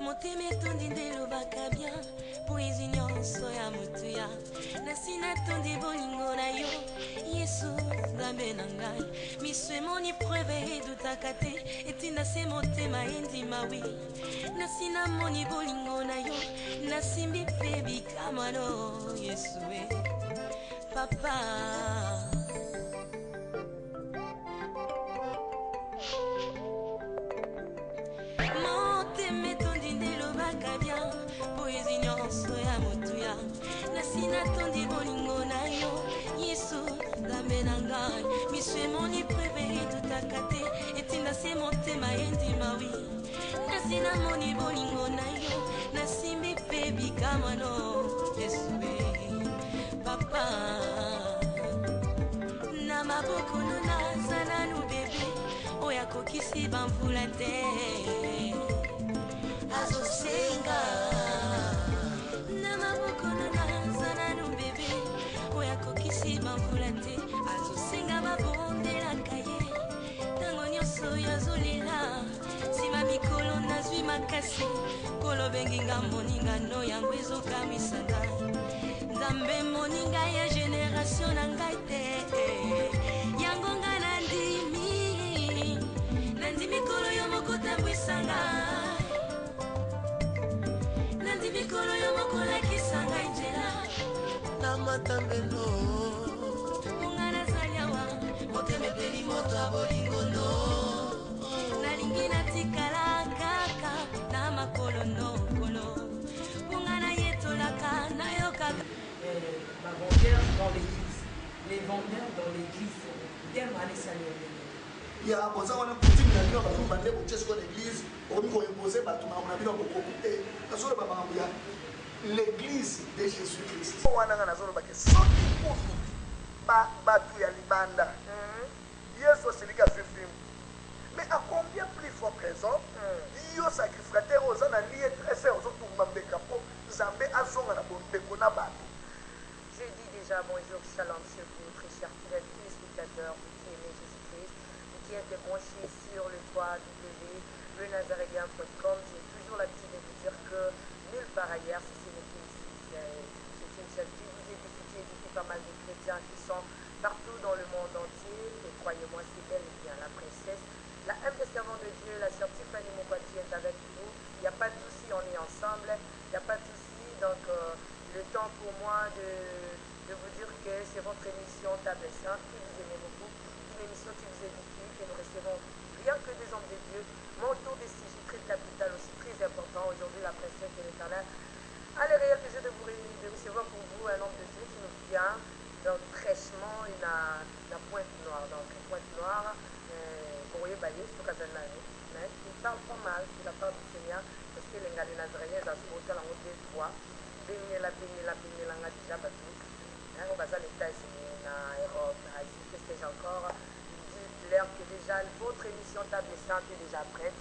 Moteme tondi ndelo baka bien poésie nyonso ya mutuya nasina tondi bolingo na yo Yesu nzambe na ngai miso emoni preuve edutaka te etinda se motema endima wi nasina moni bolingo na yo nasimbi mpe bikamano Yesu papa. Nasina tondi bolingo na yo Yesu nzambe na ngai miso emoni preve edutaka te etinda se motema endima wi nasina moni bolingo na yo nasimbi mpe bikamano Yesu papa na maboko no naza nanu bebe oyo akokisi bamvula te azosenga azosenga babondelaka ye ntango nyonso yazolila nsima mikolo nazwi makasi kolobenginga moningano yango ezokamwisa ngai nzambe moninga ya generatio na ngai te yango nga nandi mikolo yo moko tambwisa ngai nandi mikolo yo moko lakisa ngai nzela na matambelo temepeli moto abolingono nalingi natikala kaka na makolo nokolo kungana yetolaka nayokaka vendeurs dans l'église, les vendeurs dans l'église bien mal salués. Il y a un ça on a coutume la vie on va nous demander pour qu'est-ce qu'on église on nous imposer par tout on a vu beaucoup et parce que papa l'église de Jésus-Christ on a na zolo ba que soki kufu batu ya libanda Yesu celui qui a fait film mais à combien plus fort raison yo sacrificateur aux ana lié très cher aux autres mbeka po Zambé azonga na bondeko na bato. Je dis déjà bonjour, shalom sur vous, très chers fidèles téléspectateurs, vous qui aimez Jésus-Christ, vous qui êtes débranchés sur le www.lenazaréen.com. J'ai toujours l'habitude de vous dire que nulle part ailleurs, si ce n'est qu'ici, c'est une seule vie. Vous édifiez pas mal de chrétiens qui sont partout dans le monde entier. Et croyez-moi, c'est bel et bien la princesse, la humble servante de Dieu, la sœur Tiffany Mokwati est avec vous. Il n'y a pas de souci, on est ensemble. Il n'y a pas de souci, donc le temps pour moi de vous dire que c'est votre émission Table Sainte que vous aimez beaucoup, une émission qui vous édifie, que nous recevons rien que des hommes de Dieu. Mon tour de Sigi, très capital aussi, très important. Aujourd'hui, la princesse de l'Éternel a le réel plaisir de recevoir pour vous un homme de Dieu qui nous vient donc fraîchement la pointe noire. Donc, pointe noire, vous voyez, il parle pas mal sur la part du Seigneur parce que les Nazaréens ont sauté la route deux fois. Bengela nga déjà battu. On va les États-Unis, en Europe, que sais-je encore. Dites-leur que déjà votre émission Table Sainte est déjà prête.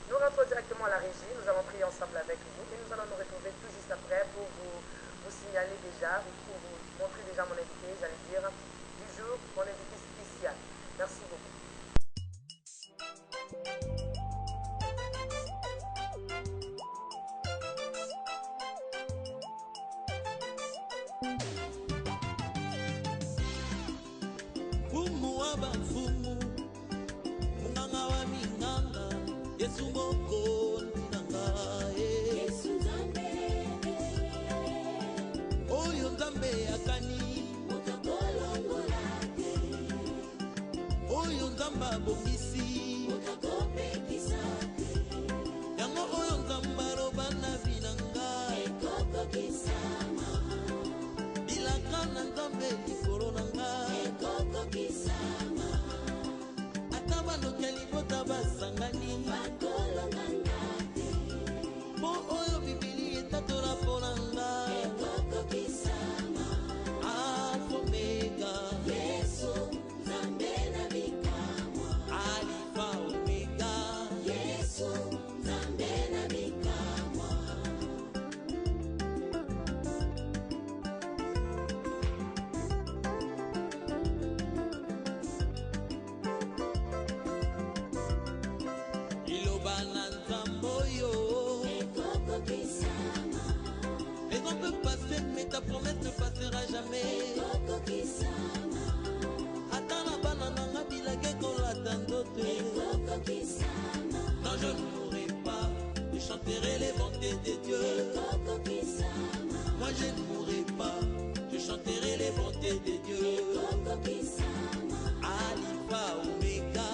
Nous rentrons directement à la régie. Nous allons prier ensemble avec vous et nous allons nous retrouver tout juste après pour vous signaler déjà, pour vous montrer déjà mon invité, j'allais dire, du jour, mon invité spécial. Merci beaucoup. Non, je ne mourrai pas, je chanterai les bontés de Dieu. Moi, je ne mourrai pas, je chanterai les bontés de Dieu. Alpha, Omega.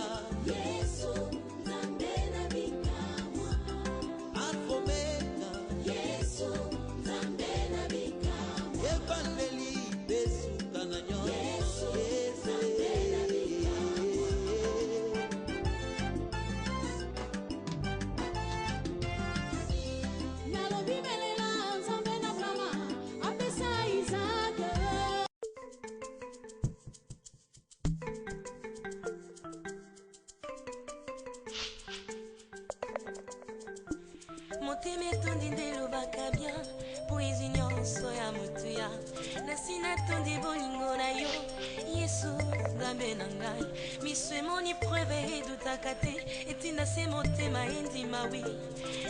motema etondi nde elobaka bien poezi nyonso ya motuya nasi natondi bolingo na yo yesu nzambe na ngai miso emoni preve edutaka te etinda se motema endima wi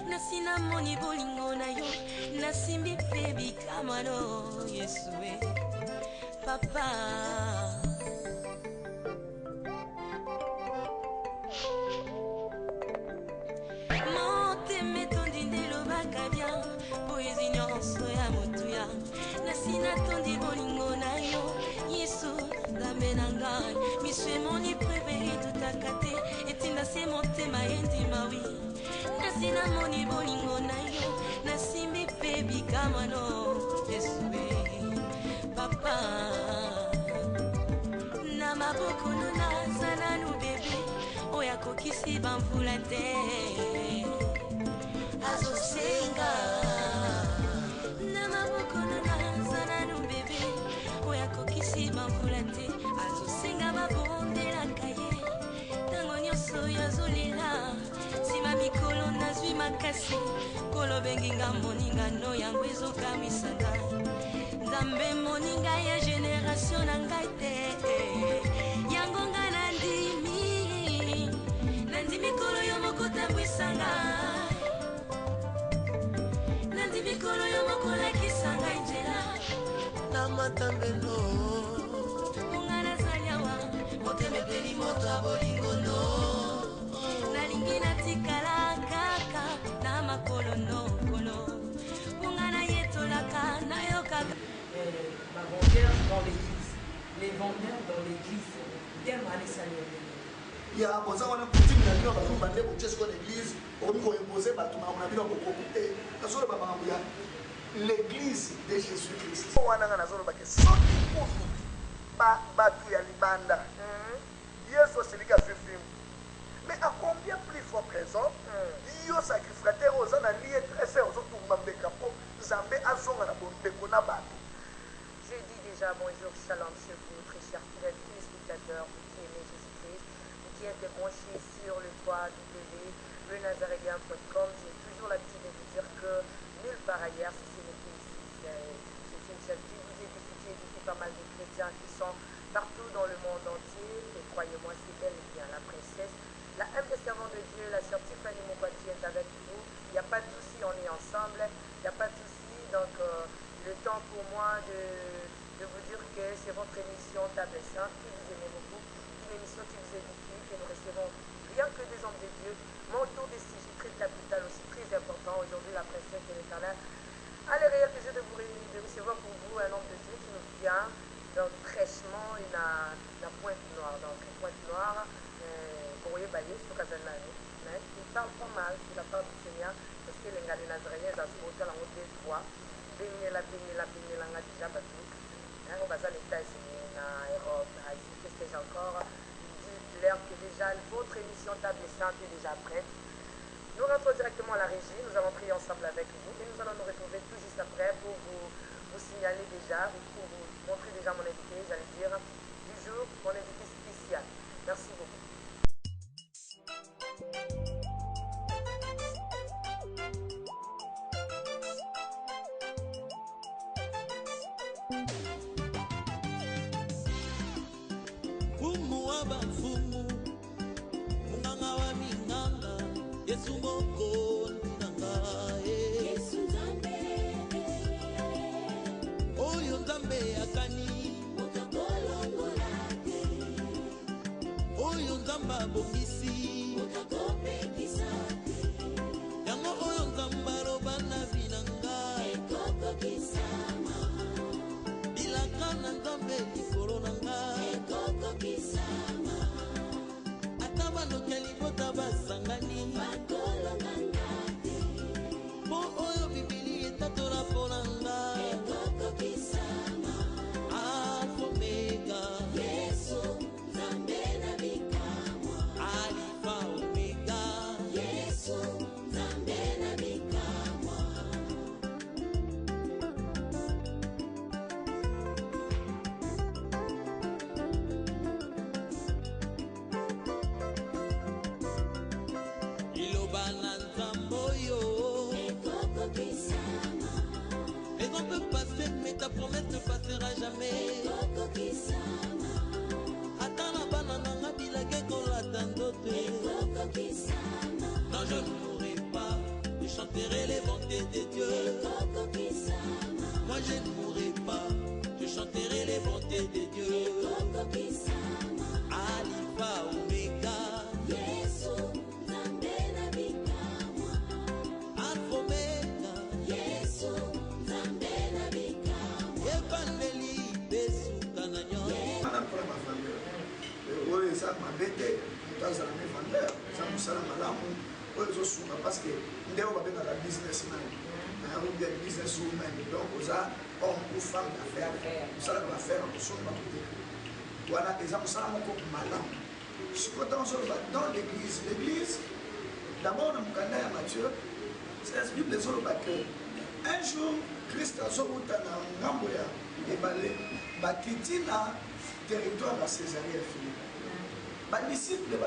nasi namoni bolingo na yo nasimbi mpe bikamwano yesu e papa. Natondi bolingo na yo yesu nzambe na ngai miso emoni preve edutaka te etinda se motema endima wi nasi namoni bolingo na yo nasimbi mpe bikamwano yesu e papa na maboko naza nanu bebe oyo akokisi bamvula te azosenga na maboko bamvulate azosenga babondelaka ye ntango nyonso oyo azolela nsima mikolo nazwi makasi kolobenginga moningano yango ezokamwisa ngai nzambe moninga ya generatio na ngai te yango nga nandi mikolo yo moko tambwisa ngai nandi mikolo yo moko lakisa ngai nzela na matambelo temepeli moto abolingono nalingi natikala kaka na makolo nokolo mongana yetolaka nayokaka. Vendeurs dans l'église, les vendeurs dans l'église, bien mal salués. Ya boza wana kuti na bino bato bande bochese kwa l'église omi ko imposer bato na bino ko kokuté azolo ba mambo ya l'église de Jésus Christ wana ngana azolo ba ke soki kutu batu ya libanda Yesu asilika fifi mais à combien plus fois présent yo sacrificateur aux ana lié très fait aux autres mbeka po Zambé azonga na bondeko na bato. Je dis déjà bonjour, shalom sur vous, très chers fidèles téléspectateurs, vous qui aimez Jésus-Christ, vous qui êtes branchés sur le www.lenazaréen.com. J'ai toujours l'habitude de vous dire que nulle part ailleurs, si ce n'est qu'ici, c'est une chaîne qui vous édifie pas mal de chrétiens qui sont partout dans le monde entier. Et croyez-moi, c'est bel et bien la princesse, la humble servante de Dieu, la sœur Tiffany Mokwati est avec vous. Il n'y a pas de souci, on est ensemble. Il n'y a pas de souci. Donc, le temps pour moi de vous dire que c'est votre émission Table Sainte que vous aimez beaucoup, une émission qui vous édifie, que nous recevons rien que des hommes de Dieu. Mon tour de sujet très capital, aussi très important. Aujourd'hui, la princesse de l'Éternel a le réel plaisir de recevoir pour vous un homme de Dieu qui nous vient donc fraîchement la pointe noire. Donc, pointe noire, pour y bailler sur Kazanani. Mais il parle pas mal de la part du Seigneur parce que les gars des Nazaréens, ils ont dans la route des fois. Bengela nga déjà batu on va les États-Unis en Europe ici qu'est-ce que j'ai encore dites-leur que déjà votre émission Table Sainte est déjà prête. Nous rentrons directement à la régie, nous allons prier ensemble avec vous et nous allons nous retrouver tout juste après pour vous signaler déjà, pour vous montrer déjà mon invité, j'allais dire du jour, mon invité spécial. Merci beaucoup. Fumu wa bafumu, munganga wa minganga, Yesu moko nanga Yesu Nzambe, oyo Nzambe akani, mokakolongola te, oyo Nzamba bongisi, ata na bana nanga bilake kolata ndoto non je ne mourrai pas je chanterai les bontés de Dieu moi je ne mourrai pas je chanterai les bontés de Dieu Alpha Omega Yesu Nzambe na bikamwa Alpha Omega Yesu Nzambe na bikamwa Evangeli Yesu kananyo Ana pour ma famille oyo eza mabe te moto azala me vendeur eza mosala malamu oyo ezosunga parce que nde oyo babengaka businessman ou bien business woman donc oza homme ou femme d'affaires mosalaka baffaire kosomba bato te wana eza mosala moko malamu sikoyo ntango ozoloba dans l'église d'abord na mokanda ya Matthieu bible ezoloba que un jour Christ azokota na ngambo ya ebale bakiti na territoire ya Césarea Philippe badisciple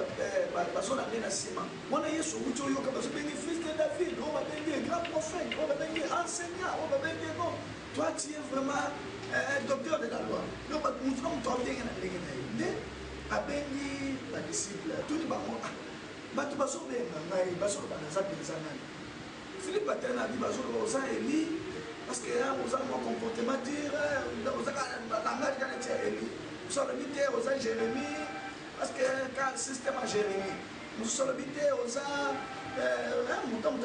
bazolande na nsima mwana Yesu outi oyoka bazobengi fils de David oyo babengi grand prophète oyo babengi enseignant oyo babengi non toi tu es vraiment docteur de la loi donc motu na moto abenge na ndenge na ye nde abengi badisciple tuni bango bato bazobenga ngai bazoloba naza mpenza nani Philippe atele na bi bazoloba oza Eli parce que oza mwa comportement dire ozaka langage kana tia Eli osolobi te oza Jérémie parce que quand le système a Jérémie nous sommes invités aux arts nous avons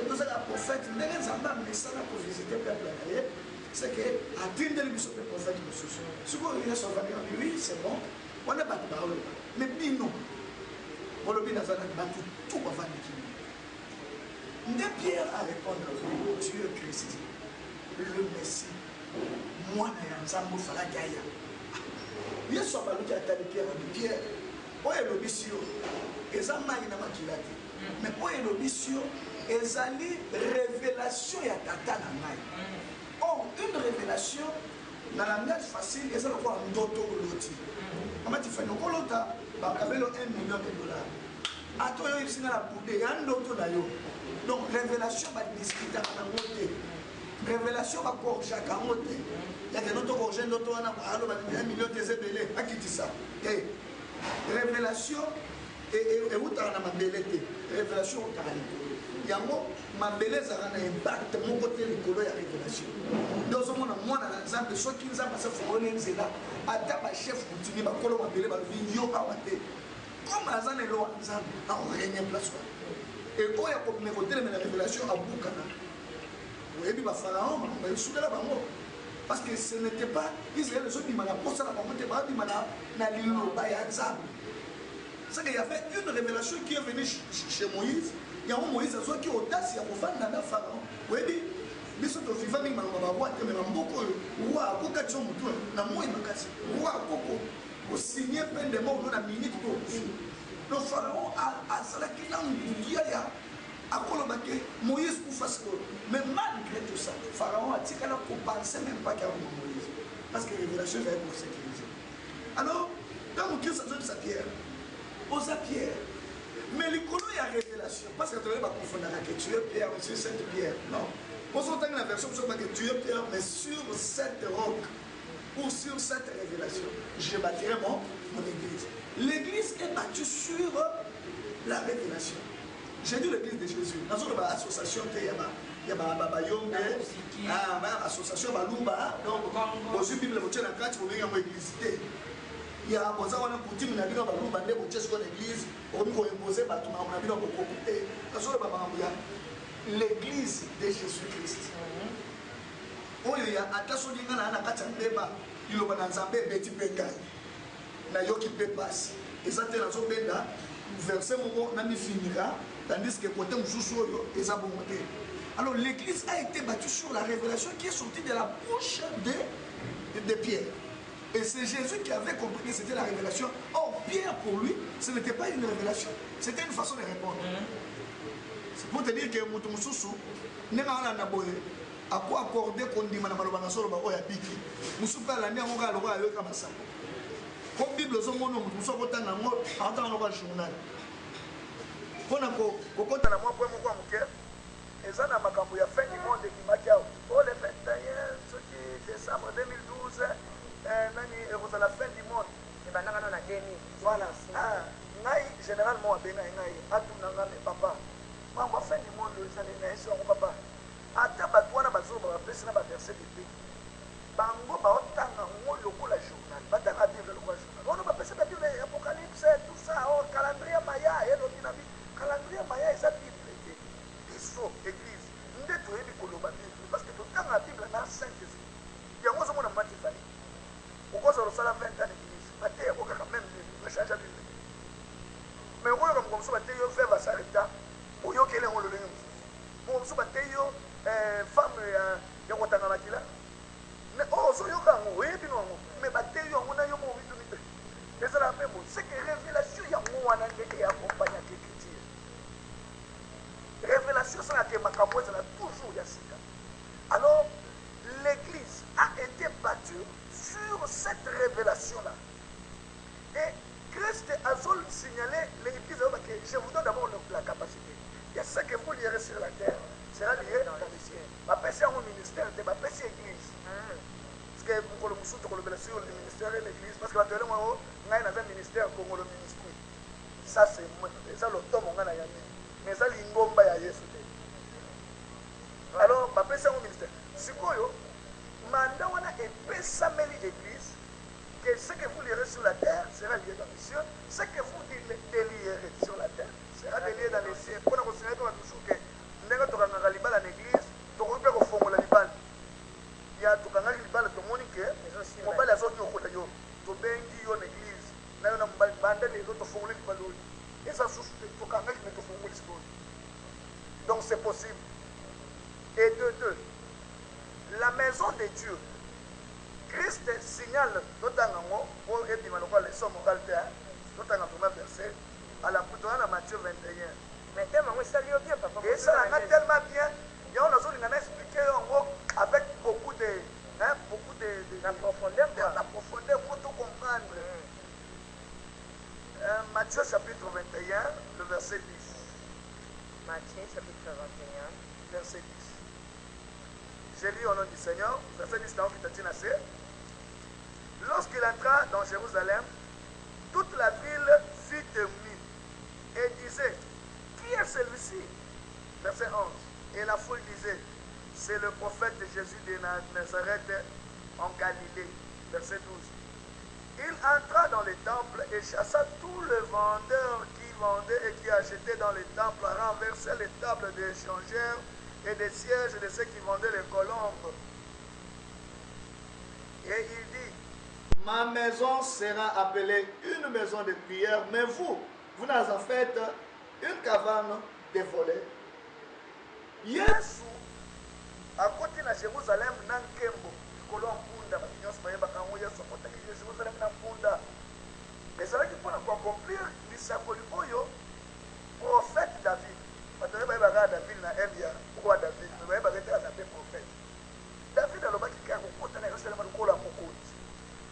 prophète ndenge nzambe amesana pour visiter peuple naye c'est que atteindre le biso pe prophète mosusu sikoyo yesu avandi na lui c'est bon wana bato baoloba mais bino bolobi naza na bato tout bavandi kino nde Pierre a répondre Dieu Christ le Messie mwana ya nzambe ofalaki aya yesu abaluki atali Pierre oyo elobi sio eza mai na makila te mais oyo elobi sio ezali révélation ya tata na ngai or une révélation na langage facile eza lokola ndoto oloti amati fani okolota bakabelo 1 million de dollars ato oyo ebisinga na bude ya ndoto na yo donc révélation badiscutaka nango te révélation bakorgeaka yango te yake noto korge ndoto wana aloba 1 million te eza ebele akitisa te révélation eutaka na mabele te révélation eutaka likolo yango mabele ezalaka na impact moko te likolo ya révélation nde ozomona mwana na nzambe soki nzambe asafungoli nzela ata bachef coutumier bakolo mabele balobi yo awa te comme aza na elowa nzambe aorenie place wana oyo akomeka kotelemela révélation abukana oyebi bafaraon makambo esudela bango parce que ce n'était pas Israël ezobima na posa na bango te babima na liloba ya nzambe. C'est qu'il y avait une révélation qui est venue chez Moïse. Il y a un Moïse qui a audace à vendre dans Pharaon. Oui, mais ce que vivant avec ma boîte, mais ma beaucoup, roi à Kokatio Moutou, na moi il m'a cassé. Roi à Koko, au signer peine de mort dans la minute. Le Pharaon a salaki l'anguilla à Kolobake, Moïse pour faire ce mais malgré tout ça, Pharaon a dit qu'elle ne pensait même pas qu'il y avait Moïse. Parce que la révélation est pour sécuriser. Alors, quand Dieu s'est donné sa pierre, osa Pierre. Mais le colo il y a révélation. Parce que tu ne vas pas confondre avec tu es Pierre, sur cette pierre. Non. Pour ça, on a la version que tu es Pierre, mais sur cette roc ou sur cette révélation, je bâtirai mon église. L'église est bâtie sur la révélation. J'ai dit l'église de Jésus. Dans une association, il y a une association Balumba. Donc, dans une Bible, vous avez une carte pour venir à l'église. Il y a un peu de coutume dans l'église, on peut imposer l'église de Jésus-Christ. Il y a attention à la carte de débat, il y a un petit peu de passe. Et ça, c'est un verset qui finira, tandis que côté alors l'église a été battue sur la révélation qui est sortie de la bouche de Pierre. Et c'est Jésus qui avait compris que c'était la révélation. Or, Pierre, pour lui, ce n'était pas une révélation. C'était une façon de répondre. C'est pour te dire que Moutoumoussou n'est pas là à quoi accorder qu'on dit Madame Malobana Solo Oya Biki. Moussouka la née, on va le voir avec Kamasa. Comme Bible, on a Moussou Kotana, attends, on va le journal. On a Kokota la moi pour mon cœur. Et ça, on a ma fin du monde qui m'a dit, oh, le 21 décembre 2012. la fin du monde. Voilà. Généralement, papa. Maman, fin du monde, papa. Ata batwana bazoba bapesi na baverset de Bible. Bango baotanga ngo lokola journal. Batanga Bible lokola journal. On bapesi ba Bible Apocalypse tout ça, oh calendrier Maya et le dynamique. Calendrier Maya eza Bible te. Biso église. Nde toyebi koloba Bible parce que totanga Bible na Saint-Esprit. Yango zo mona matifani. Okoza rosala 20 ans d'église. Bate yako kaka même Bible, changer Bible. Mais oyo comme ça bate yo faire va s'arrêter. Oyo kele ngolo lengo. Bon so bate yo femme ya kotanga makila oh so yoka ngo oyebi no ngo me bateyo yango na yo mo bituni te ezala mpe mo c'est que révélation yango wana ndenge ya accompagner l'écriture révélation ça que makambo ezala toujours ya sika. Alors l'église a été battue sur cette révélation là et Christ a signalé l'église que je vous donne d'abord la capacité. Il y a ce que vous lirez sur la terre sera lié dans les cieux. Ma personne au ministère de ma personne église. Parce que pour le musuto pour le sur le ministère et l'église parce que la télé moi on a un ministère pour le ministère. Ça c'est ça l'automne on a yami. Mais ça l'ingomba ya Yesu. Alors ma personne au ministère. Sikoyo mandat on a épesa meli église que ce que vous lirez sur la terre sera lié dans les cieux. Ce que vous délirez sur la terre sera délié dans les cieux. Pour nous considérer comme toujours que ndenge tokangaka libala na église tokoki mpe kofongola libala ya tokangaki libala tomoni ke mobali azoki okota yo tobengi yo na église na yo na mobali banda lelo tofongoli libala oyo eza susu te tokangaki me tofongoli sikoyo. Donc c'est possible. Et de deux, la maison de Dieu Christ signale totanga ngo po ebima lokola leso moral te totanga vraiment verset à la plutôt na Matthieu 21. Mais tellement ça lui bien papa. Et ça a tellement bien. Il y a on a expliqué avec beaucoup de la profondeur la profondeur pour tout comprendre. Matthieu chapitre 21, le verset 10. Matthieu chapitre 21, verset 10. J'ai lu au nom du Seigneur, verset 10 dans le lorsqu'il entra dans Jérusalem, toute la ville fut émue et disait: qui est celui-ci? Verset 11. Et la foule disait: c'est le prophète Jésus de Nazareth en Galilée. Verset 12. Il entra dans les temples et chassa tous les vendeurs qui vendaient et qui achetaient dans les temples, renversa les tables des échangeurs et des sièges de ceux qui vendaient les colombes. Et il dit: ma maison sera appelée une maison de prière, mais vous n'en faites une caverne de volets. Yesu à côté de Jérusalem na nkembo kolo mpunda bakinyoso bayebaka ngo Yesu akotaki Jérusalem na mpunda ezalaki mpona koaccomplir lisakoli oyo prophète David bato bayebaka David na Elia roi David bayebaka ete azape prophète David alobaki kaka kokota na Yerusalem lokola mokonzi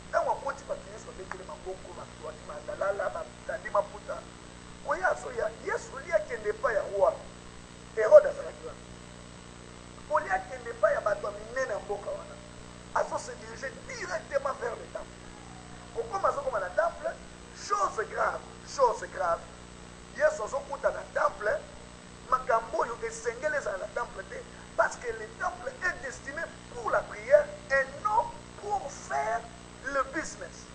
ntango akoti bato nyonso babetele maboko batwaki mandalala batandi maputa koya soya Yesu li akende epai ya roi Hérode azalaki wana oli akende epai ya bato ya minene ya mboka wana se diriger directement vers le temple. Pourquoi azokoma na temple? Chose grave Yesu azokuta na temple makambo oyo esengeli ezala na temple te parce que le temple est destiné pour la prière et non pour faire le business.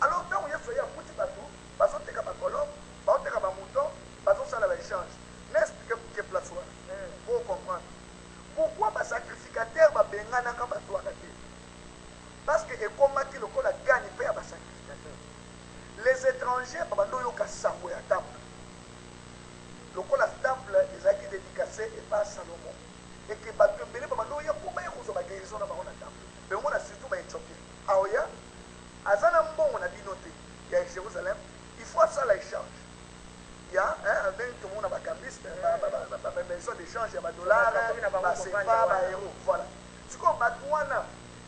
Alors ntango Yesu aye akuti bato bazoteka bakolombe bazoteka bamouton bazosala baéchange n'est-ce que place wana pour comprendre pourquoi basacrificateur babenganaka bato wana te parce que ekomaki lokola gani mpe ya basacrificateur. Les étrangers babando yoka sango ya temple lokola temple ezalaki dédicacé epa Salomon et que bato ebele babando ya mpo baye kozwa baguérison na bango na temple bango na surtout baéthiopie aoya aza na mbongo na bino te ya Jérusalem il faut asala échange ya ndenge tomona bakambiste maison d'échange ya badollar basefa bahéros voilà sikoyo bato wana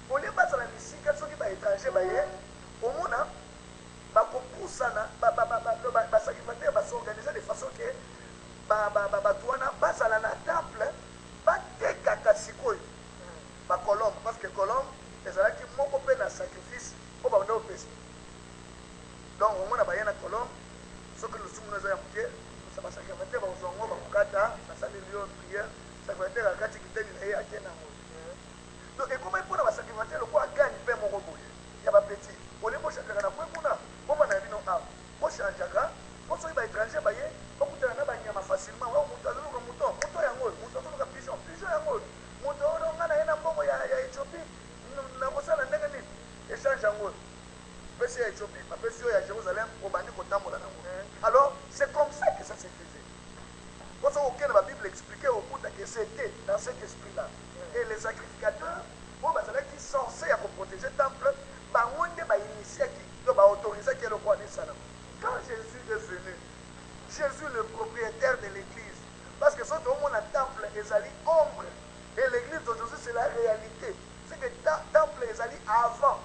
olie bazala misika soki baétranger baye omona bakopusana basacrificateur basorganize de façon ke bato wana bazala na temple batekaka sikoyo bacolombe parce que colombe ezala bapesi ya Éthiopie, bapesi ya Jérusalem, obandi kotambola nango. Alors, c'est comme ça que ça s'est fait. Pour ça, auquel la Bible expliquait au bout que c'était dans cet esprit-là. Et les sacrificateurs, bon, bah, c'est qui sont censés protéger le temple, bah, on est initié qui doit autoriser qu'il y ait le roi des salons. Quand Jésus est venu, Jésus le propriétaire de l'église, parce que surtout au monde temple, ils allaient ombre. Et l'église d'aujourd'hui, c'est la réalité. C'est que le temple, ils allaient avant.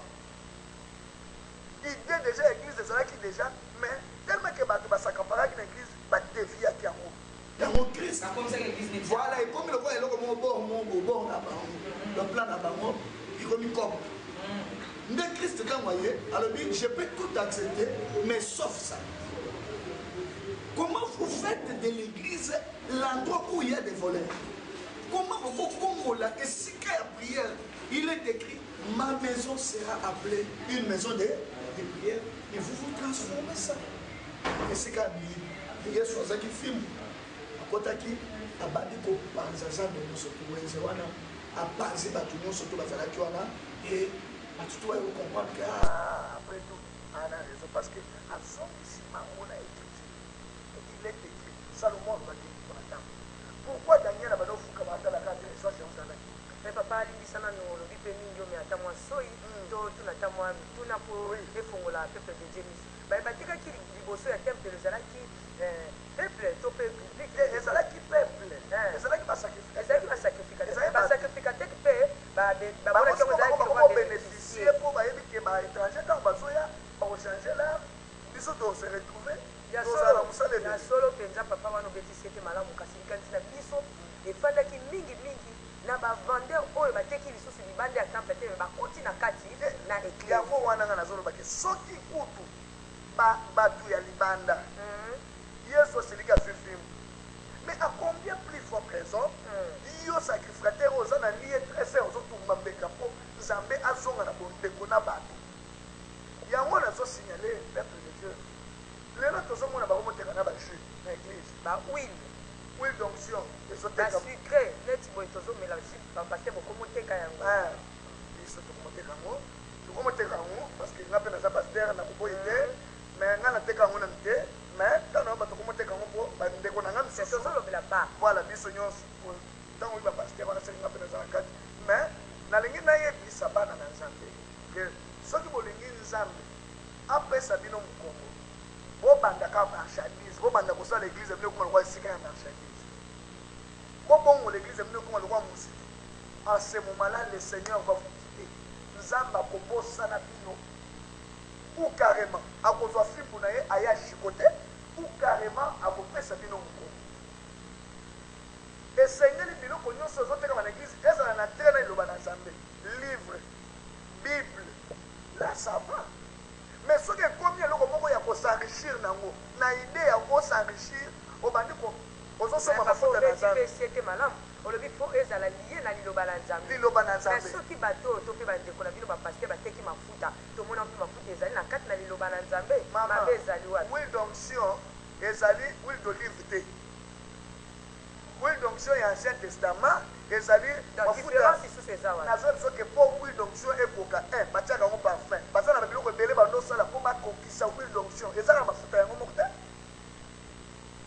L'idée déjà, l'église, ils allaient déjà, mais tellement que bah, ça compare avec l'église, bah, dévie à Kiamo. Dans Christ. Voilà, et comme le roi est là, comme au bord, le plan là-bas, il remet comme. Mais Christ, quand vous voyez, alors je peux tout accepter, mais sauf ça. Comment vous faites de l'église l'endroit où il y a des voleurs? Comment vous faites et si il y a prière, il est écrit, ma maison sera appelée une maison de prière, et vous transformez ça. Et c'est quand il y a chose qui filme. Kotaki abandi ko panza zambe nyonso tuwenze wana apanzi batu nyonso to bazalaki wana et batu to yo comprendre que après tout on a raison parce que à son ici on a écrit il est écrit Salomon va dire pour la table pourquoi Daniel a bado fuka ba la carte de soit Jérusalem mais papa ali sana no lobi pe mingi me atamwa soi to tunatamwa tuna po efongola peuple de Dieu ba batika ki liboso ya temple de Zalaki peuple to peuple et ça là qui peuple et ça là qui va sacrifier et ça qui va sacrifier ba sacrificateur pe ba voilà que vous allez bénéficier pour ba éviter ba étranger quand ba soya ba changer là biso to se retrouver ya solo penza papa wana beti sete malamu kasirikani na biso efandaki mingi na ba vendeur oyo bateki lisusu libande ya temple te ba koti na kati na église yango wana nga nazolo baki soki kutu batu ya libanda Yesu asilika fifi mais à combien plus forte raison yo sacrificateur oza na lié très saint ozotumba mbeka po nzambe azonga na bondeko na bato yango nazo signaler peuple de Dieu lelo tozomona bakomoteka na bajus na église ba huile d'onction ba sucré neti boye tozomela bapaster bokomoteka yango biso tokomoteka yango parce que nga mpe naza paster na koboyi te mais nga nateka yango na mite mais ntango na bato komoteka yango po bandeko na nga misusu voilà biso nyonso ntango oyi bapaster wana seki nga mpe naza na kati mais nalingi nayebisa bana na nzambe ke soki bolingi nzambe apesa bino mokongo bobandaka marchandise bobanda kosala l'église bino ekoma lokwa esika ya marchandise bobongo l'église bino ekoma lokwa mosiki en ce moment là le Seigneur va vous quitter nzambe akobosana bino ou carrément akozwa fimbu na ye aya chikote ou carrément akopesa bino mokongo esengeli biloko nyonso ezotekama na église ezala na ntere na liloba na nzambe livre bible la ça va mais soki ekomi eloko moko ya kosenrichir nango na ide ya kosenrichir obandi ozosoma mafuta na nzambe malamu olobi fo ezala liye na liloba na nzambe soki bato to mpe bandeko na bino bapaster bateki mafuta tomona mpe mafuta ezali na kati na liloba na nzambe mabe ezali wapi huile d'onction ezali huile d'olive te huile d'onction ya ancien testament ezali mafuta nazo biso ke mpo huile d'onction ekoka batiaka yango parfum baza na biloko ebele bandosala mpo bakokisa huile d'onction ezala mafuta yango moko te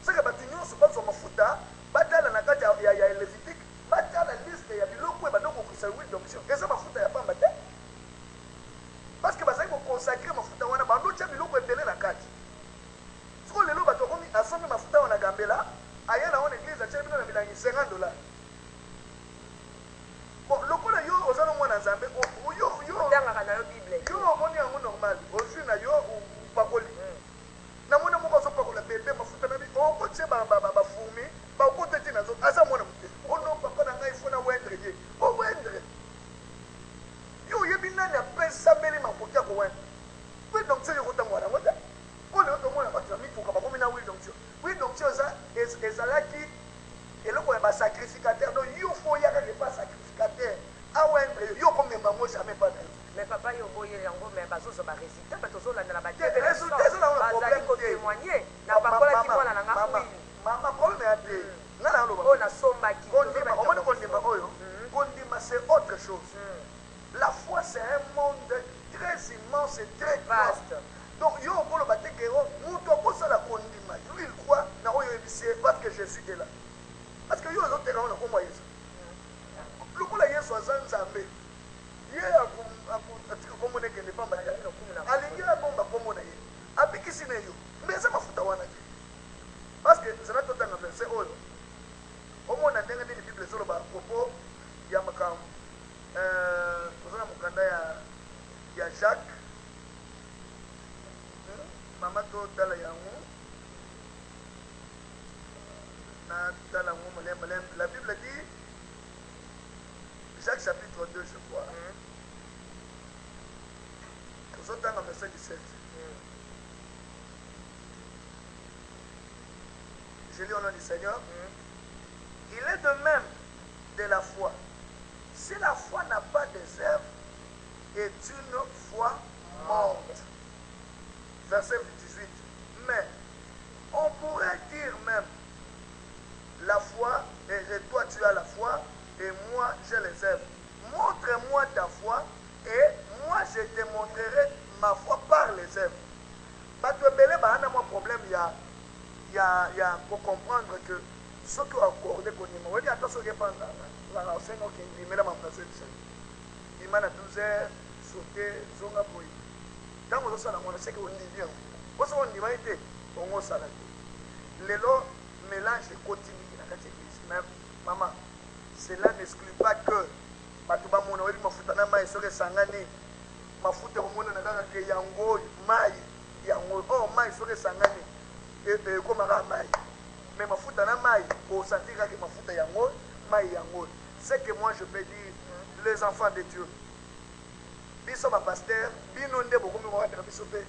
soki bato nyonso bazwa mafuta batala na kati ya Lévitique batala liste ya biloko bandokokisa huile d'onction eza mafuta ya pamba te parce que bazali kokonsacre mafuta wana bandotia biloko ebele na kati siko lelo bato bakomi asombi mafuta wana gambela aya na wana église atia bino na milangi $50 bon lokola yo oza no mwana nzambe otangaka na yo bible yo omoni yango normal ozwi na yo upakoli namona moko azopakola bebe mafuta na bi okotie bafumi bakote ti nazo aza mwana mote ono papa na ngai fona wendre ye owendre yo oyebi nani apesambeli makoki ya kowendre wi donction yo kotango yango te oyo otomona bato ya mituka bakomi na wi donction ezalaki eloko ya basacrificateur donc yo fo oyaka ke basacrificateur awendre yo komemba ngo jamais pas na yo mais papa yo boye yango mais bazozwa barésultat bato ozolandela bazali kotémoigner na bakolaki mwana na nga mama problème ya te nga na loba oyo nasombaki omoni kondima oyo kondima c'est autre chose la foi c'est un monde très immense non, c'est très vaste. Donc, il y a un peu de bataille qui est là. Lui, il croit parce que Jésus est là. Parce que il y a un autre terrain, on a comme Jésus. Le coup là, il y a 60 zambés. Il y a un peu de n'est pas mal. Il y a un peu de avec qui c'est mais ça m'a foutu à parce que c'est tout un verset au moins on a des Bible sur le propos il y a makam il y a Jacques maman to tala yango na tala ngo la Bible dit Jacques chapitre 2 je crois nous autres dans verset 17 je lis au nom du Seigneur. Il est de même de la foi. Si la foi n'a pas des œuvres, est une foi morte. Verset 18. Mais on pourrait dire même la foi, et toi tu as la foi, et moi j'ai les œuvres. Montre-moi ta foi, et moi je te montrerai ma foi par les œuvres. Bah tu es belé, bah on a un problème, il y a pour comprendre que ce qui est accordé qu'on y m'a dit attention qu'il n'y a pas la scène qui met la main dans cette scène. Il m'a dit 12 heures, sauter, zonga boy. Dans mon salon, on sait qu'on dit bien. Parce qu'on dit été, on s'en a dit. Le lot mélange continue dans cette église. Mais maman, cela n'exclut pas que Batuba Mono, il m'a foutu dans ma serait sangani. Ma foutu au monde dans la yango, maï, yango, oh maï serait sangani. Comme un maï. Mais ma foute dans maï, pour sentir que ma foute yango, maï yango. C'est que moi je peux dire, les enfants de Dieu, ils sont ma pasteur, ils n'ont pas beaucoup de monde à bisopé.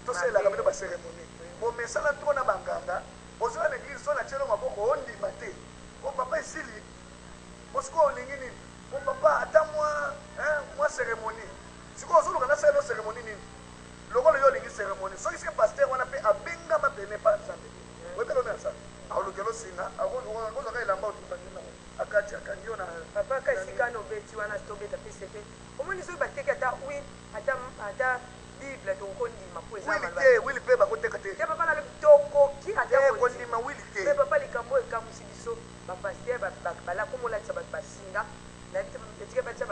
Tout ça, la cérémonie. Bon, mais ça, là, tout le monde a banganga. Au sein de l'église, on a tiré ma boque, on dit maté. Mon papa est ici, parce qu'on est mon papa, attends-moi, moi cérémonie. Si on a fait la cérémonie, le rôle de la cérémonie, ce qui est pasteur, on a fait un binga ma béné par exemple. Oui, mais on a ça. Alors, le singa, avant, on a eu la mort du bâtiment. Akachi, Akanyo, papa, quand il y a un obéti, on a stoppé ta PCP. Au moins, ils ont battu qu'à oui, à Bible, donc on dit ma poésie. Oui, il peut pas côté. Papa, le toko qui a dit ma oui, mais papa, les cambo et cambo, si biso, ma pasteur, là, comme on l'a dit, ça va basinga. La vie, tu vas dire,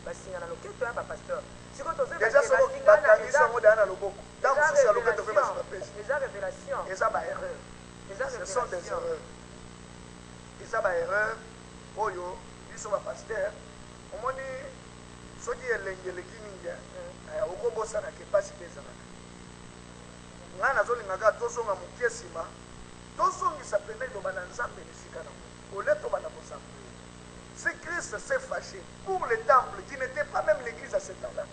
basinga, dans le quai, toi, ma pasteur. Déjà, ce que tu as dans le book, dans le social, le fait de faire les révélations. Ce sont des erreurs. Et ça, c'est erreur. Oh, ils sont pasteurs. Au moins, ceux qui sont les Guinéens, au Congo, ça n'a pas si des erreurs. Ngana zoli ngaga tozonga mukesima tozongi sapene do bananzambe nisikana oleto bana bosamba. Si Christ s'est fâché pour le temple qui n'était pas même l'église à ce temps-là,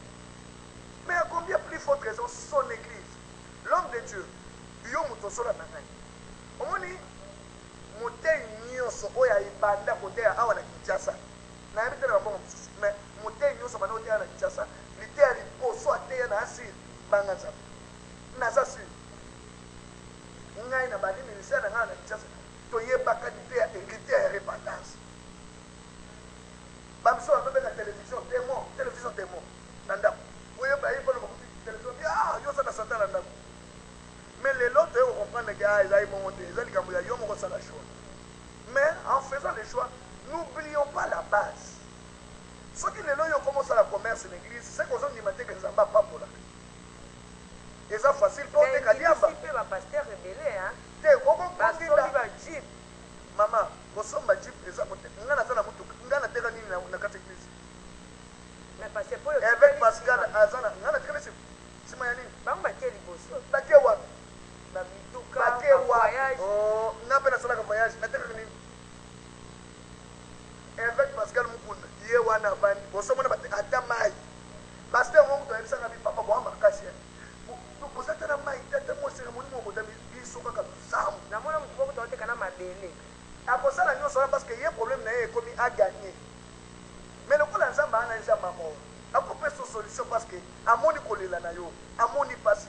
mais à combien plus forte raison son église, l'homme de Dieu, yomutosola nangai. Omoni motei nyonso oya ibanda kotea awa na Kinshasa. Na yebite na bongo mususu, mais motei nyonso bana otea na Kinshasa, litea liposo atea na asir banganza. Naza sur ngai na bali ministère na ngana Kinshasa toyebaka litea litea ya repentance. Bamso abe na télévision témoin nanda. Oye ba yipo no télévision yo ça na satan nanda. Mais les autres ils comprennent que ils aillent monter, ils allaient cambier yo moko ça la choix. Mais en faisant les choix, n'oublions pas la base. Ceux qui les loyaux commencent à la commerce en église, c'est qu'on dit matin que Zamba pas pour là. Et ça facile pour te kadiamba. Mais il pasteur rebelle hein. Te koko kondinda. Jeep. Maman, bosomba jeep eza kote. Ngana tana mutu, ngana teka nini na kati église. Mais parce que pour avec Pascal Azana, ngana teka nini? Sima ya nini? Bamba keli boso. Bake wa. Ba mituka, Bake wa. Oh, ngape na sala ka voyage, na teka nini? Avec Pascal Mukunda, ye wana bandi, bosomona bate atamai. Pasteur mo to elisa ngabi papa bo amakasi. Vous êtes dans ma tête, moi, cérémonie, mon modèle, ils sont comme ça. Na mona mko ko tote kana mabele. Après ça, la nuit, parce qu'il y a un problème, comme il a gagné. Mais le coup, l'ensemble, a un ensemble mort. A coupé son solution parce que, à mon école, là, à mon passe,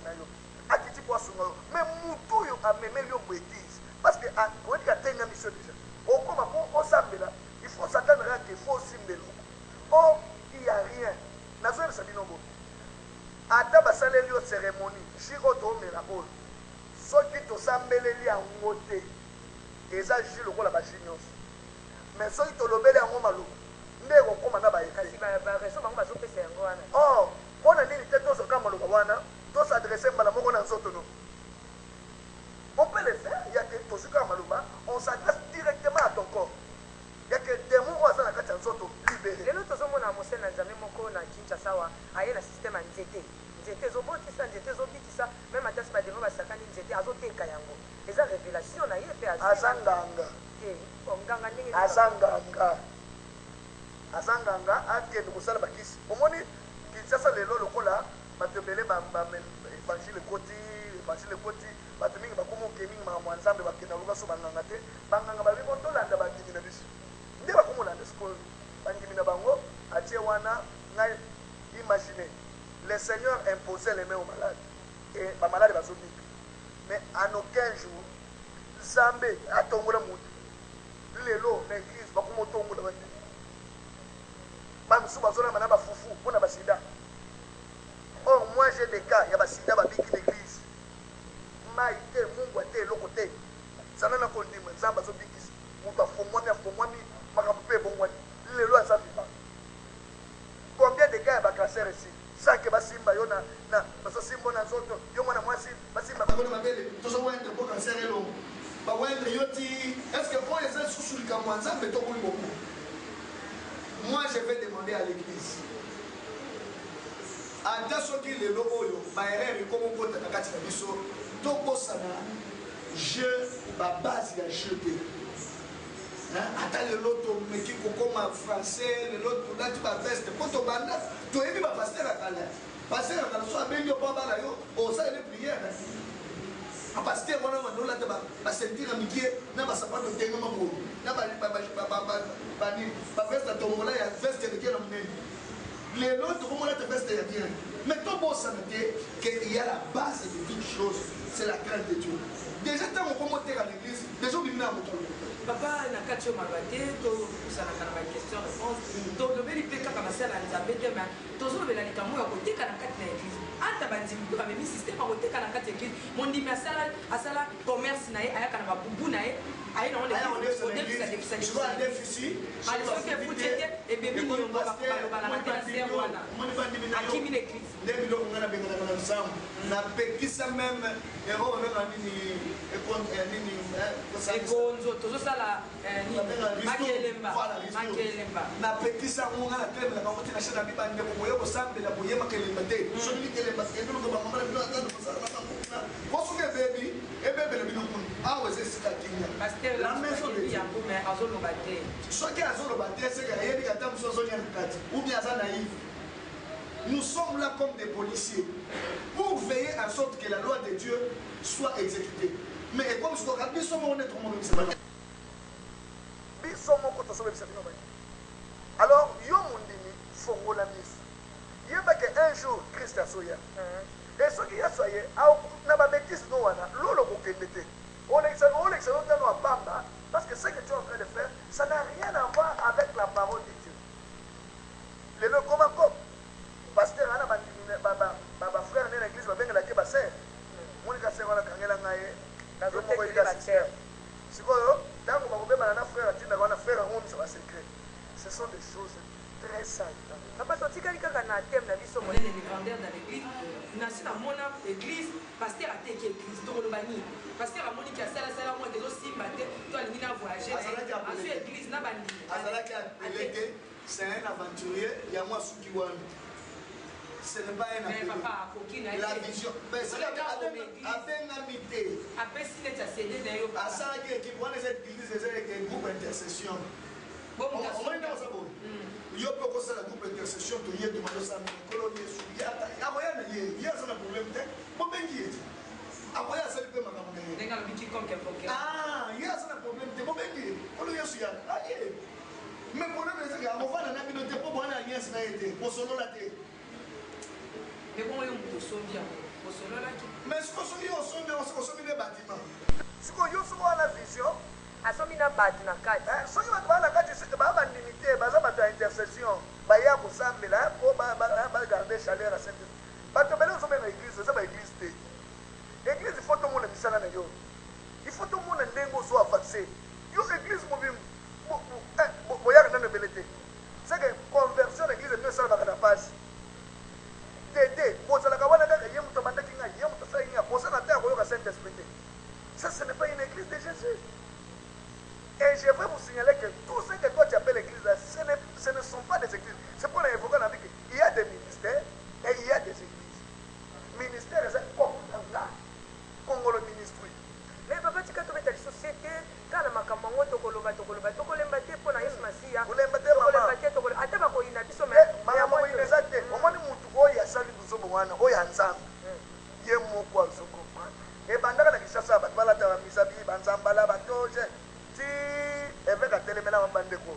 à qui tu peux assumer. Mais Moutou, a même les bêtises. Parce que, on dit qu'il y a une mission déjà. Au comme on s'appelle là, il faut s'attendre à qu'il faut aussi de l'eau. Or, il n'y a rien. N'a pas de ça, ata basaleli yo cérémonie jus oyo toomela oyo soki tosambeleli yango te eza jus lokola bajus nyonso mais soki tolobeli yango maloba nde ekokóma na bazopesa yango wana or mpo na nini te tozoka maloba wana tosadresse mbala moko na nzoto no on peut le faire ya ke tozoka maloba on s'adresse directement à ton corps ya ke démon oyo aza na kati ya nzoto libéré lelo tozomona mose na nzambe moko na kinshasa awa aye na systeme ya nzete ezobotisa nzete ezobitisa meme atasi bademo basakani nzete azoteka yango eza révélation na ye mpe aza nganga nganga ndenge aza nganga akende kosala bakisi omoni kinshasa lelo lokola bato ebele évangile ekoti bato mingi bakoma oke mingi makambo ya nzambe bakenda luka so banganga te banganga babi tolanda bandimi na biso nde bakomolanda sikoyo bandimi na bango atie wana ngai imagine le seigneur imposait les mains aux malades et bamalade bazobika mais en aucun jour nzambe atongola motu lelo na église bakoma otongola bandimi bamisusu bazolamba na bafufu mpona basida. Or moi j'ai des cas ya basida babiki l'église mai te mungu te eloko te zana na kondima nzambe azobikisa moto afongwami makambo mpe ebongwani lelo aza vivant. Combien de cas ya bacancer ici sake basimba yo na bazosimba na nzoto yo mwana mwasi basimba bakona mabele tozowendre mpo cancer elongo bawendre yo ti est-ce que oyo eza lisusu likambo ya nzambe tokoli bongo. Moi je vais demander à l'église ata soki lelo oyo baerreur ekoma okota na kati na biso tokosana jeu babase ya jeu te ata lelo tomeki kokoma français lelo tolati baveste mpo tobanda toyebi bapaster ya kala paster ya kala so abengi yo mpo abala yo osalele priere apaster wana bandolata basentire ya mikie na basapato tengama boye na baveste ya tombola ya veste ya mikie na monene lelo tokomona te veste ya bien mais tobosana te qu'il y a la base de toute chose c'est la crainte de Dieu. Déjà tant qu'on commence à l'église déjà on vient à mon papa na kati yo maloba te tokusanaka na baquestion réponse tolobeli mpe kaka basala ya nzambe te ma tozolobela likambo ya koteka na kati na église ata bandimi mpe bamemi systeme ya koteka na kati ya église mondimi asala commerce na ye ayaka na babubu na ye aye nango soki efuti ete ebemi niongo balobala na te na ser wana akimi na église nde biloko nga nabenganaka na nsambo napekisa meme ero obenga nini ekonzo tozosala makelemba napekisa yango nga natelemelaka ngo te na chaine na bibandeko boye kosambela boyemaka elemba te soki likelemba ebiloko bamamala bino ata kosoki ebebele bino kuna awa eza esika kinya soki azoloba te seka ayebi ata mosu azolia na kati ou bien aza naïve. Nous sommes là comme des policiers pour veiller en sorte que la loi de Dieu soit exécutée. Mais comme je dis, nous sommes honnêtes. Alors, yo mundini fongola misu. Yeba que un jour Christ a soya. Et ce qui a soyé, na ba bêtise no wana, lolo ko kendete. On excellent dans nos bamba parce que ce que tu es en train de faire, ça n'a rien à voir avec la parole de Dieu. Le comment pasteur ana baba frère na l'église babengela ke basere monika sere wana kangela ngaye sikoyo ntango bakobebana na frère atinda wana frère amonisa basecret. Ce sont des choses très saines. papa totikali kaka na thème na biso monene légendaire dans l'église nasi namona église pasteur ateki église tokoloba nini pasteur amoni ki asalasala mwa ezosimba te to alingi na voyager asu église na bandimi azalaki apeleke c'est un aventurier ya mwa suki wana. Ce n'est pas un appel. La vision. Mais c'est à ça qui prend cette église, c'est un groupe d'intercession. On va dire ça. Il y a beaucoup de groupe d'intercession. Il y a des gens qui ont des il y a un problème. Après, ça peut m'accompagner. Ah, il y a un problème. Mais pour le moment, on va dans la communauté pour voir la nièce pour solo la tête. Mais comment on se souvient au solo là qui mais ce qu'on se dit on se met des bâtiments ce qu'on y a la vision asomi na bati na kati soki bato baa na kati bandimité baza bato ya intercession baya kosambela po bagarde chaleur ya sainte bato bele wana oyo ya nzambe ye moko azokomprendre ebandaka na Kinshasa bato balataka misabi banzambala batoje ti eveka telemela mabandeko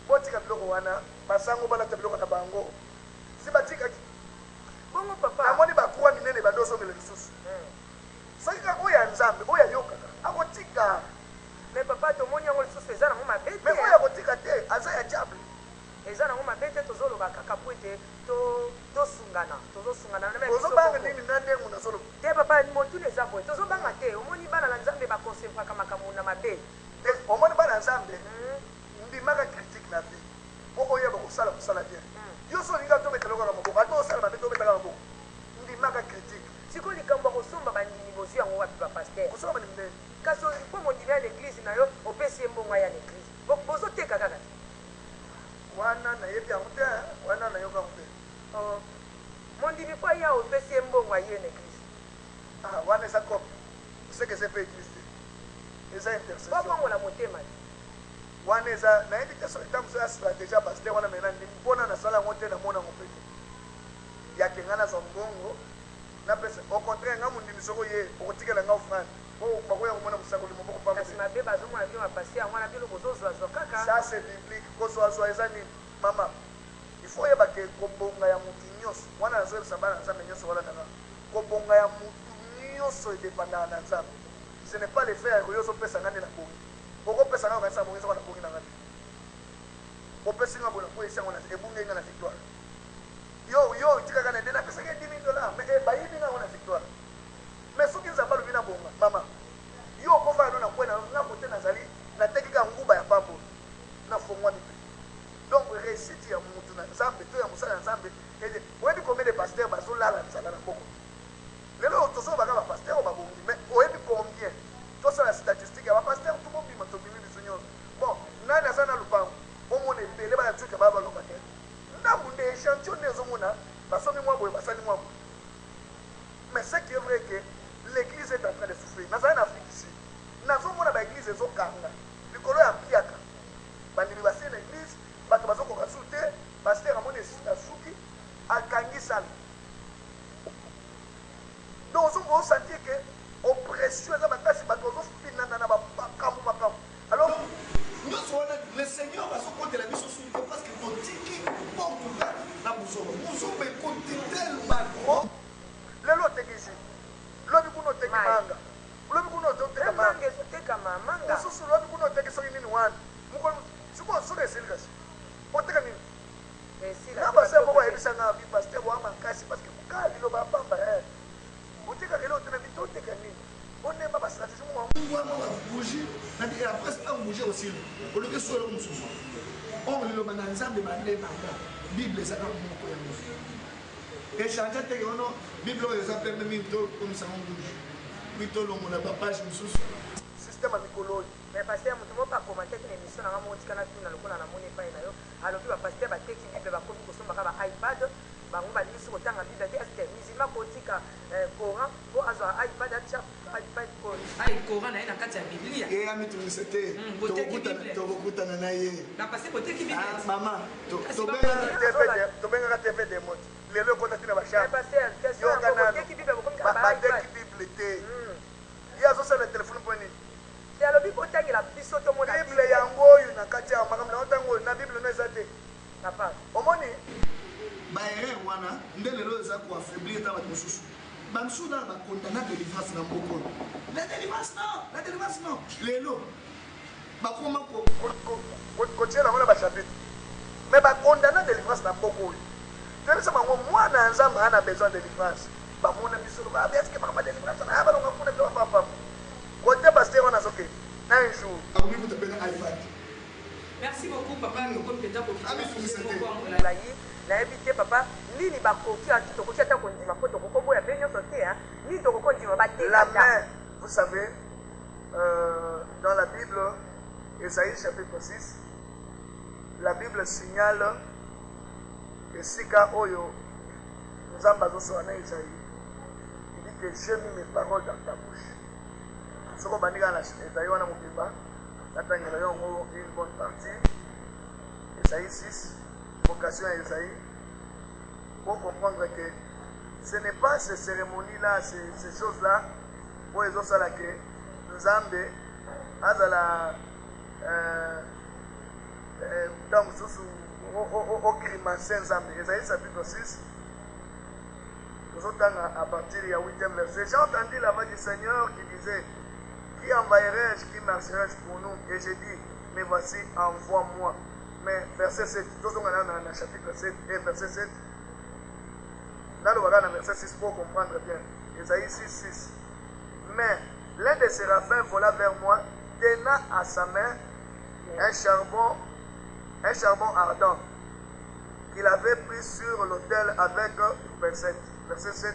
botika biloko wana basango balata biloko na bango si batikaki bongo papa namoni bakuwa minene bandosomela lisusu soki kaka oyo ya nzambe oyo ayokaka akotika mais papa tomoni yango lisusu eza nango mabe te mais oyo akotika te aza ya diable eza nango mabe te tozoloba kaka po ete tozosungana ozobanga nini na ndengu nazoloba te papa motuna eza boye tozobanga te omoni bana na nzambe bakonsempraka makambo na mabe omoni bana nzambe ndimaka critique na vie po oyeba kosala kosala bien yo so olinga tobetela kaka maboko ata osala mabe tobetaka maboko ndimaka critique sikoyo likambo ya kosomba bandimi bozwi yango wapi bapaster kosomba bandimi ndeni kasi mpo mondimi ya l'église na yo opesi ye mbongo ya l'église bozoteka kaka wana nayebi yango te wana nayoka yango te mondimi mpo aya opesi ye mbongo aye na église wana eza cope seke eza mpe église te eza intercession babongola motema wana eza nayebi te soki ntango so ya stratégie ya paster wana mena ndimi mpona nasala yango te namona yango mpe te yake nga nazwa mbongo napesa au contraire nga mondimi soko ye okotikela nga ofrande po bakoya komona mosakoli moboko pamba kasi mabe bazomona bino bapasi yango wana bino bozozwazwa kaka ça c'est biblique kozwazwa eza nini mama il faut yeba ke kobonga ya mutu nyonso wana nazoyebisa bana nzambe nyonso balandaka kobonga ya mutu nyonso edepandaka na nzambe ce n'est pas le fait ya ozopesa nga nde na bongi okopesa nga okanisa bongi soko na bongi na nga te opesi nga bona po esi yango ebungi nga na victoire yo itikaka na nde napesaka $10,000 mais bayibi nga ngo na victoire mais soki nzambe alobi na bonga mama yo okofala no na kwe na kote nazali natekika nguba ya pambo nafongwami mpe donc réussite ya mutu na nzambe to ya mosala ya nzambe ete oyebi combien de paster bazolala nzala na mboko lelo tozobaka bapaster o babongi mais oyebi combien tosala statistique ya bapaster tobobima tobimi biso nyonso bon nani aza na lupango omona ebele bana tuka baya baloba te ndambu nde échantillon nde ezomona basomi mwa boye basali mwa boye mais ce qui est vrai que l'église est en train de souffrir nazali na afrique ici nazomona baeglise ezokanga likolo ya mpiaka bandimi basie na église bato bazokoka su te paster amoni asuki akangi sala donc ozosentir ke oppression eza makasi bato bazofinana na makambo alors nyonso wana le seigneur azokotela biso suko parce que totiki portuga na buzoba ekoti tellement gros lelo otekisi lobi kuna oteki manga lobi kuna oteka manga ezotekama manga mosusu lobi kuna oteki soki nini wana mokolo sikoyo soki esili kasi oteka nini na base moko ayebisanga bi paster boa makasi parce que kokala liloba apamba otekaka ele otena bito oteka nini onemba bastratégie mongwama babougie après c'est un bouger aussi olobi esolo mosusu or liloba na nzambe bandemaka bible ezaka moko ya mosu échange teke ono bible oyo eza pembe mingi tokomisango bouge mitolongola bapage mosusu système ya mikolo oyo mais paster moto moko akomante tena émission nanga motikana tuna lokola namoni epai na yo alobi bapaster bateki bible bakomi kosombaka ba ipad bango balingi soki kotanga bible te eske musulman kotika coran po azwa ipad atya ipad coran na ye na kati ya biblia ye amitungisa te tokokutana na ye bapase boteki bible mama tobengaka tv de moti lelo ekota tina bashateki bateki bible te ye azosala telefone mpo nini alobi kotangela biso tomona bible yango oyo na kati ya makambo na otango oyo na bible no eza te omoni baerreur wana nde lelo eza koaffaiblir ta bato mosusu bamisusu nana bakondana délivrance na mboko oyo la délivrance non lelo bakoma kotiela yango na bachapitre mais bakondana délivrance na mboko oyo toyebisa bango mwana ya nzambe ana besoin de délivrance bamona biso eske bakama délivrance na balonga kuna biloko papamu kote paster wana azoke un jour akomi kuta pena ipad. Merci beaucoup papa ngoko mpenda kokitalayi nayebi te papa nini bakoki tokoki ata kondima po tokokoboya mpe nyonso te nini tokokondima la main vous savez dans la Bible Ésaïe chapitre 6 la Bible signale esika oyo nzambe azosola na Ésaïe il dit que j'ai mis mes paroles dans ta bouche soko bandika na Ésaïe wana mobimba natangela yango une bonne partie Ésaïe 6 vocation à Ésaïe pour comprendre que ce n'est pas ces cérémonies-là, ces choses-là, pour les autres, que Nzambe, Azala, dans au grimacer Nzambe. Ésaïe chapitre 6, nous entendons à partir du 8e verset. J'ai entendu la voix du Seigneur qui disait: qui envahirai-je, qui marcherai-je pour nous? Et j'ai dit: mais voici, envoie-moi. Mais verset 7, nous sommes dans le chapitre 7 et verset 7. Dans le verset 6, pour comprendre bien. Ésaïe 6, 6. Mais l'un des séraphins vola vers moi, tenant à sa main un charbon ardent qu'il avait pris sur l'autel avec verset 7.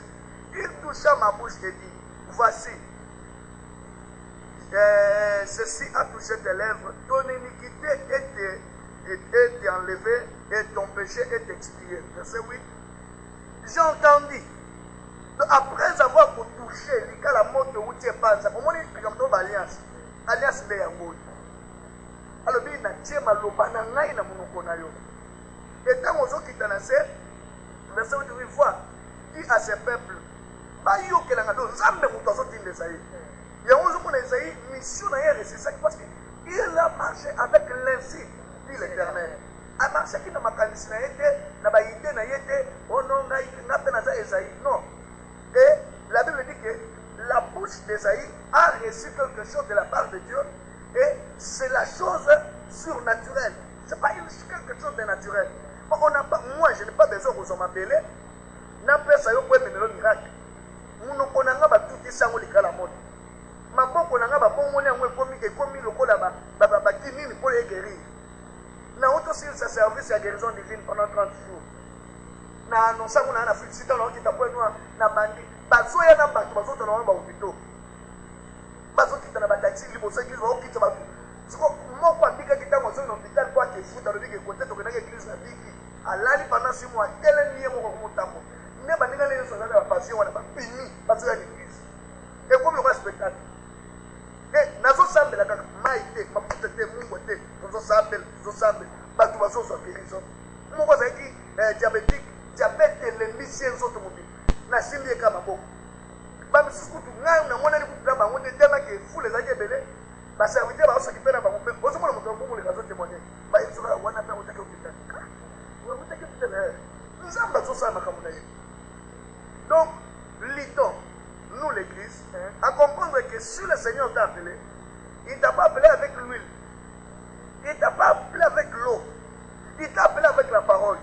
Il toucha ma bouche et dit: voici, ceci a touché tes lèvres, ton iniquité est enlevée et ton péché est expié. Verset 8. J'ai entendu. Donc, après avoir touché, il y a la mort de Outé Panza. Au moins, il y a une alliance. Alliance de Yangoui. Alors, il y a une alliance de Yangoui. Et quand on a quitté la scène, verset 8, il voit, dit à ses peuples: pas yo que la nous sommes tous sortis d'Esaïe. Il y a une mission d'ailleurs, c'est ça parce qu'il a marché avec l'insigne, dit l'Éternel. A marché qui n'a pas été, n'a pas été, n'a été, oh non, n'a pas été Esaïe. Non. Et la Bible dit que la bouche d'Esaïe a reçu quelque chose de la part de Dieu. Et c'est la chose surnaturelle. Ce n'est pas quelque chose de naturel. Moi, je n'ai pas besoin que vous m'appelez. N'a pas ça, vous pouvez me miracle. Nous ne connaissons pas tout ça, nous les mode. Ma bonne n'a pas bon monnaie, commis le colaba, qui pour les guérir. N'a autre aussi sa service à guérison divine pendant 30 jours. N'a annoncé qu'on a un Afrique, si tu as un qui t'a point noir, n'a bandi. Bazo ya n'a pas, bazo t'en as un hôpital. Bazo qui t'en a battu, il faut qu'il va au quitter bateau. Moi, quand je dis que tu as un hôpital, quoi que fout, tu as dit que côté de l'église n'a dit à l'année pendant 6 mois, tel est lié mon tambour. N'est pas les gens qui ont passé, on n'a pas fini parce qu'il y a l'église. Et comme le spectacle. Et nazo sambe la kaka maite maputete mungote nazo sambe batu bazo so guérison moko zaki diabétique diabète le misien zoto mobi na simbi ka maboko ba misusu tu ngai na mona ni kutra ba ngonde tema ke fule zaki belé ba serviteur ba so kipena ba ngombe bozo mona moto ngombe ka zo témoigner ba yinzoka wana pa utake ukita wa utake ukita nzamba zo sama kamuna ye. Donc litons nous l'église, à comprendre que si le Seigneur t'a appelé, il ne t'a pas appelé avec l'huile, il ne t'a pas appelé avec l'eau, il t'a appelé avec la parole.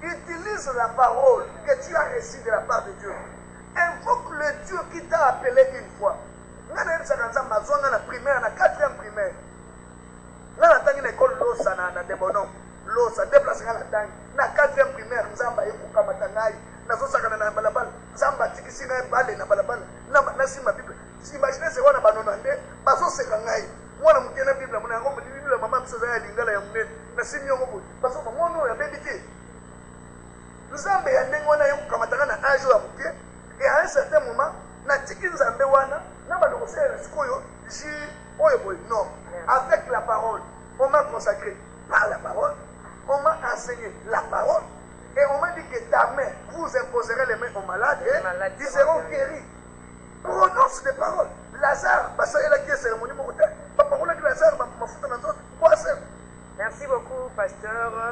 Utilise la parole que tu as reçue de la part de Dieu. Invoque le Dieu qui t'a appelé une fois. Nous avons la primaire, la 4e primaire. Nous avons une école Losa na Debonon. Losa, déplacé à la taille. La 4e primaire, nous avons une école nazosaka na balabala nzamba tikisi na bale na balabala na sima bible si imagine se wana banona nde bazoseka ngai mwana muke na bible mona yango bible mama msoza ya lingala ya munene na simi yongo boy basoka mwana ya bebi te nzambe ya ndenge wana yokukamataka na age ya muke et à un certain moment na tiki nzambe wana na balokosela sikoyo ji oyo boy non avec la parole on m'a consacré par la parole on m'a enseigné la parole. Et on m'a dit que ta main, vous imposerez les mains aux malades et ils seront guéris. Prononce des paroles. Lazare, parce qu'il y a la cérémonie, Lazare, merci beaucoup, pasteur.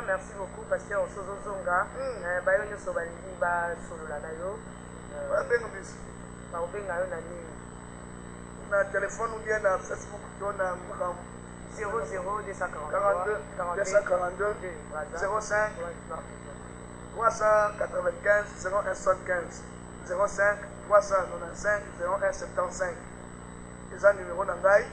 Merci beaucoup, pasteur Osozo Zonga. Bayo Sobalingi, ba Sololanayo. Na téléphone ou bien na Facebook, on a 00 242 242 05 395 0175 05 395 0175. Les numéros d'Angaï.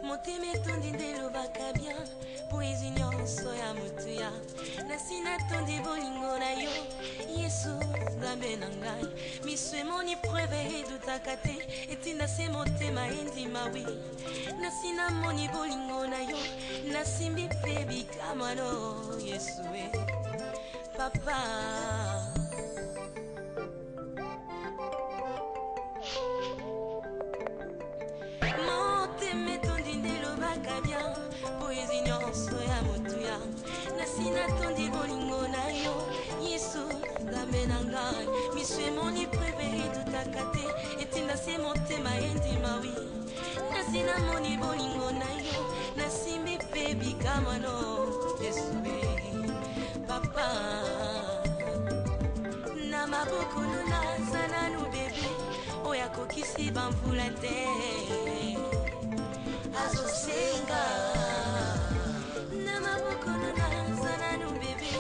motema etondi nde elobaka bien poezi nyonso ya motu ya nasi natondi bolingo na yo yesu nzambe na ngai miso emoni preve edutaka te etinda se motema endima wi nasi namoni bolingo na yo nasimbi mpe bikamwano yesu e papa poezi nyonso ya motu ya nasi natondi bolingo na yo yesu nzambe na ngai miso emoni preve edutaka te etinda se motema endima wi nasi namoni bolingo na yo nasimbi mpe bikamwano yesu papa na maboko naza nanu bebe oyo akokisi bamvula te azosenga na maboko naza nanu bebe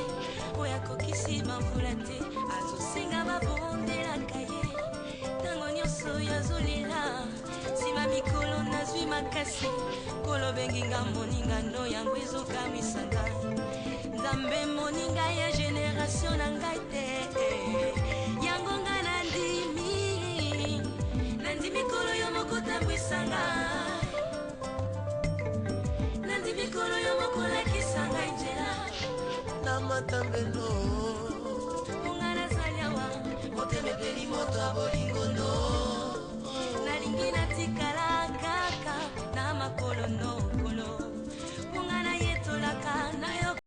oyo akokisi bamvula te azosenga babondelaka ye ntango nyonso yazolela nsima mikolo nazwi makasi kolobenginga moningano yango ezokamwisa ngai nzambe moninga ya generatio na ngai te yango nga nandimi kolo yo moko tambwisa ngai mikolo yo mokolakisa ngai nzela na matambelo onga nazali awa motema epeli moto aboli